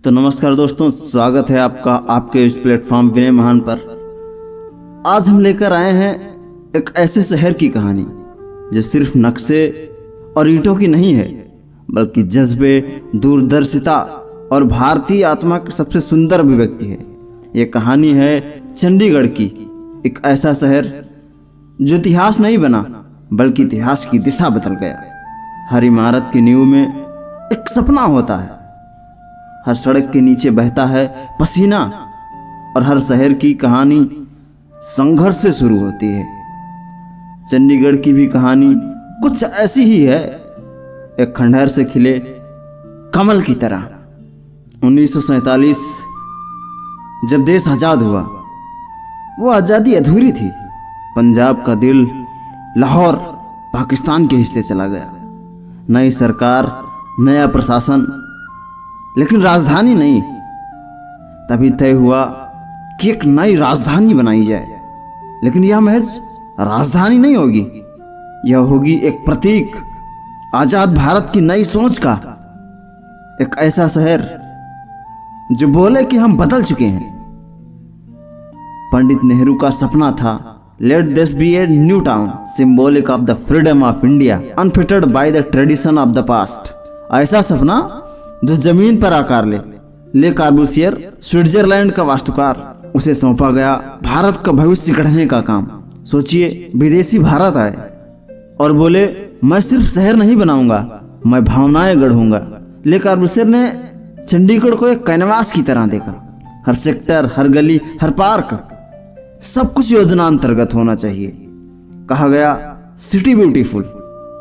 तो नमस्कार दोस्तों, स्वागत है आपका आपके इस प्लेटफॉर्म विनय महान पर। आज हम लेकर आए हैं एक ऐसे शहर की कहानी जो सिर्फ नक्शे और ईंटों की नहीं है, बल्कि जज्बे, दूरदर्शिता और भारतीय आत्मा की सबसे सुंदर अभिव्यक्ति है। ये कहानी है चंडीगढ़ की, एक ऐसा शहर जो इतिहास नहीं बना बल्कि इतिहास की दिशा बदल गया। हर इमारत की नींव में एक सपना होता है, हर सड़क के नीचे बहता है पसीना, और हर शहर की कहानी संघर्ष से शुरू होती है। चंडीगढ़ की भी कहानी कुछ ऐसी ही है, एक खंडहर से खिले कमल की तरह। 1947 जब देश आज़ाद हुआ, वो आज़ादी अधूरी थी। पंजाब का दिल, लाहौर, पाकिस्तान के हिस्से चला गया। नई सरकार, नया प्रशासन, लेकिन राजधानी नहीं। तभी तय हुआ कि एक नई राजधानी बनाई जाए, लेकिन यह महज राजधानी नहीं होगी, यह होगी एक प्रतीक आजाद भारत की नई सोच का। एक ऐसा शहर जो बोले कि हम बदल चुके हैं। पंडित नेहरू का सपना था, let this be a new town, symbolic of the freedom of India, unfettered by the tradition of the past. ऐसा सपना जो जमीन पर आकार ले कार्बूसियर, स्विट्जरलैंड का वास्तुकार, उसे सौंपा गया भारत का भविष्य गढ़ने का काम। सोचिए, विदेशी भारत आए और बोले मैं सिर्फ शहर नहीं बनाऊंगा, मैं भावनाएं गढ़ूंगा। ले कार्बूसियर ने चंडीगढ़ को एक कैनवास की तरह देखा। हर सेक्टर, हर गली, हर पार्क, सब कुछ योजना अंतर्गत होना चाहिए। कहा गया सिटी ब्यूटीफुल,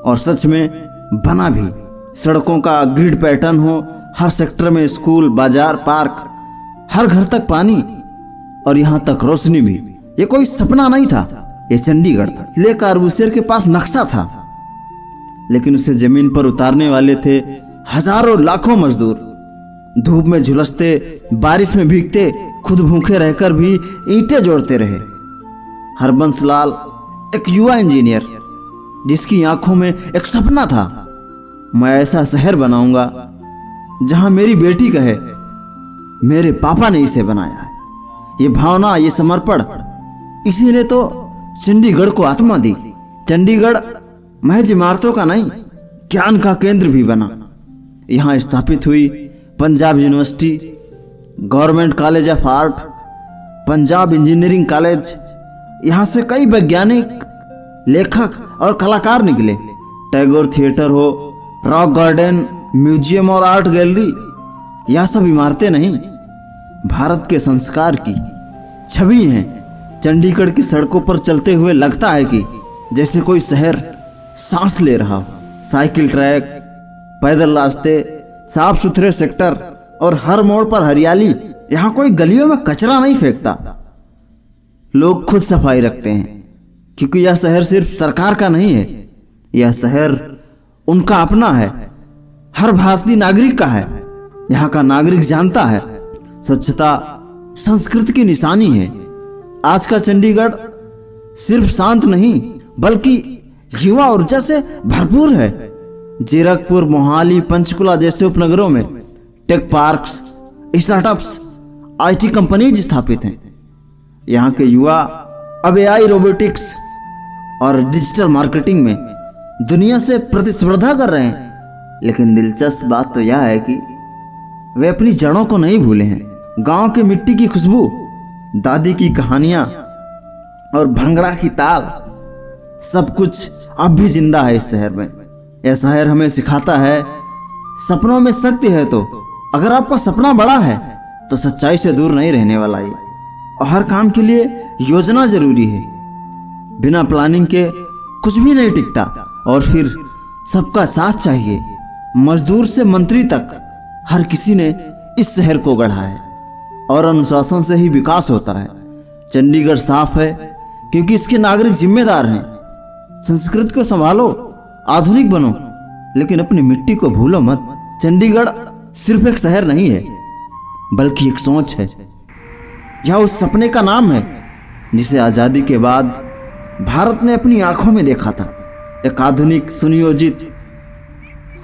और सच में बना भी। सड़कों का ग्रिड पैटर्न हो, हर सेक्टर में स्कूल, बाजार, पार्क, हर घर तक पानी, और यहाँ तक रोशनी भी। ये कोई सपना नहीं था, ये चंडीगढ़ था। ले कार्बूसियर के पास नक्शा था, लेकिन उसे जमीन पर उतारने वाले थे हजारों लाखों मजदूर। धूप में झुलसते, बारिश में भीगते, खुद भूखे रहकर भी ईंटें जोड़ते रहे। हरबंस लाल एक युवा इंजीनियर, जिसकी आंखों में एक सपना था, मैं ऐसा शहर बनाऊंगा जहां मेरी बेटी कहे मेरे पापा ने इसे बनाया है। ये भावना, ये समर्पण, इसी ने तो चंडीगढ़ को आत्मा दी। चंडीगढ़ महज इमारतों का नहीं, ज्ञान का केंद्र भी बना। यहाँ स्थापित हुई Punjab university, government college of art, Punjab engineering college. यहाँ से कई वैज्ञानिक, लेखक और कलाकार निकले। टैगोर थिएटर हो, रॉक गार्डन, म्यूजियम और आर्ट गैलरी, यह सब इमारतें नहीं, भारत के संस्कार की छवि हैं। चंडीगढ़ की सड़कों पर चलते हुए लगता है कि जैसे कोई शहर सांस ले रहा हो। साइकिल ट्रैक, पैदल रास्ते, साफ सुथरे सेक्टर और हर मोड़ पर हरियाली। यहाँ कोई गलियों में कचरा नहीं फेंकता, लोग खुद सफाई रखते हैं, क्योंकि यह शहर सिर्फ सरकार का नहीं है, यह शहर उनका अपना है, हर भारतीय नागरिक का है। यहाँ का नागरिक जानता है स्वच्छता संस्कृति की निशानी है। आज का चंडीगढ़ सिर्फ शांत नहीं, बल्कि युवा ऊर्जा से भरपूर है। जीरकपुर, मोहाली, पंचकुला जैसे उपनगरों में tech parks, startups, IT companies स्थापित हैं। यहाँ के युवा अब एआई, रोबोटिक्स और डिजिटल मार्केटिंग में दुनिया से प्रतिस्पर्धा कर रहे हैं। लेकिन दिलचस्प बात तो यह है कि वे अपनी जड़ों को नहीं भूले हैं। गांव के मिट्टी की खुशबू, दादी की कहानियां और भंगड़ा की ताल, सब कुछ अब भी जिंदा है इस शहर में। यह शहर हमें सिखाता है सपनों में शक्ति है। तो अगर आपका सपना बड़ा है तो सच्चाई से दूर नहीं रहने वाला है, और हर काम के लिए योजना जरूरी है। बिना प्लानिंग के कुछ भी नहीं टिकता। और फिर सबका साथ चाहिए, मजदूर से मंत्री तक, हर किसी ने इस शहर को गढ़ा है, और अनुशासन से ही विकास होता है। चंडीगढ़ साफ है क्योंकि इसके नागरिक जिम्मेदार हैं। संस्कृति को संभालो, आधुनिक बनो, लेकिन अपनी मिट्टी को भूलो मत। चंडीगढ़ सिर्फ एक शहर नहीं है, बल्कि एक सोच है। यह उस सपने का नाम है जिसे आज़ादी के बाद भारत ने अपनी आंखों में देखा था। एक आधुनिक, सुनियोजित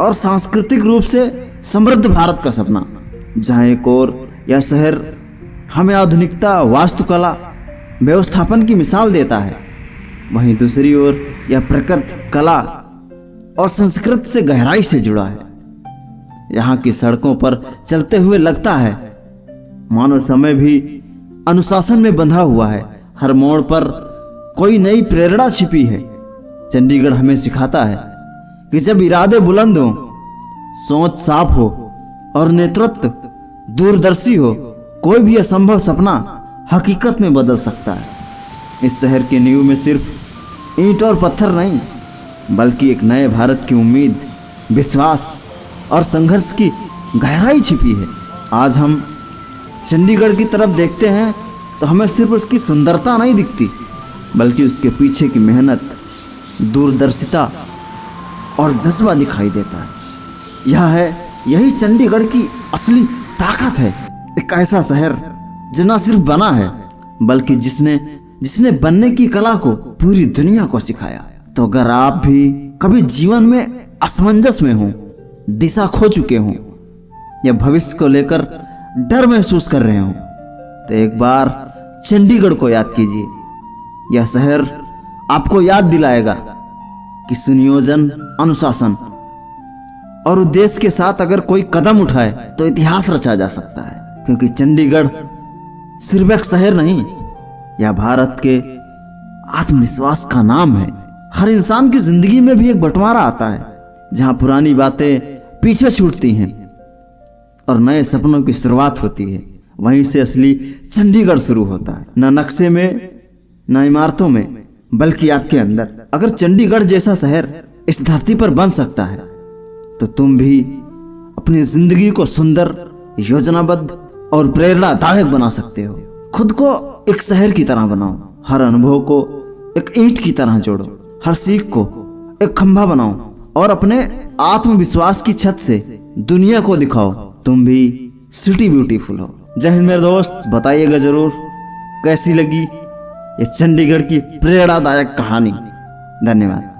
और सांस्कृतिक रूप से समृद्ध भारत का सपना। जहाँ एक और यह शहर हमें आधुनिकता, वास्तुकला, व्यवस्थापन की मिसाल देता है, वहीं दूसरी ओर यह प्रकृति, कला और संस्कृत से गहराई से जुड़ा है। यहाँ की सड़कों पर चलते हुए लगता है मानो समय भी अनुशासन में बंधा हुआ है। हर मोड़ पर कोई नई प्रेरणा छिपी है। चंडीगढ़ हमें सिखाता है कि जब इरादे बुलंद हो, सोच साफ हो और नेतृत्व दूरदर्शी हो, कोई भी असंभव सपना हकीकत में बदल सकता है। इस शहर की नींव में सिर्फ ईंट और पत्थर नहीं, बल्कि एक नए भारत की उम्मीद, विश्वास और संघर्ष की गहराई छिपी है। आज हम चंडीगढ़ की तरफ देखते हैं तो हमें सिर्फ उसकी सुंदरता नहीं दिखती, बल्कि उसके पीछे की मेहनत, दूरदर्शिता और जज्बा दिखाई देता है। यही चंडीगढ़ की असली ताकत है। एक ऐसा शहर जो न सिर्फ बना है, बल्कि जिसने बनने की कला को पूरी दुनिया को सिखाया। तो अगर आप भी कभी जीवन में असमंजस में हो, दिशा खो चुके हो या भविष्य को लेकर डर महसूस कर रहे हो, तो एक बार चंडीगढ़ को याद कीजिए। यह शहर आपको याद दिलाएगा कि सुनियोजन, अनुशासन और उद्देश्य के साथ अगर कोई कदम उठाए तो इतिहास रचा जा सकता है। क्योंकि चंडीगढ़ सिर्फ एक शहर नहीं, यह भारत के आत्मविश्वास का नाम है। हर इंसान की जिंदगी में भी एक बंटवारा आता है, जहां पुरानी बातें पीछे छूटती हैं और नए सपनों की शुरुआत होती है। वहीं से असली चंडीगढ़ शुरू होता है, न नक्शे में, न इमारतों में, बल्कि आपके अंदर। अगर चंडीगढ़ जैसा शहर इस धरती पर बन सकता है, तो तुम भी अपनी जिंदगी को सुंदर, योजनाबद्ध और प्रेरणादायक बना सकते हो। खुद को एक शहर की तरह बनाओ, हर अनुभव को एक ईंट की तरह जोड़ो, हर सीख को एक खंभा बनाओ और अपने आत्मविश्वास की छत से दुनिया को दिखाओ तुम भी सिटी ब्यूटीफुल हो। जय हिंद मेरे दोस्त, बताइएगा जरूर कैसी लगी ये चंडीगढ़ की प्रेरणादायक कहानी। धन्यवाद।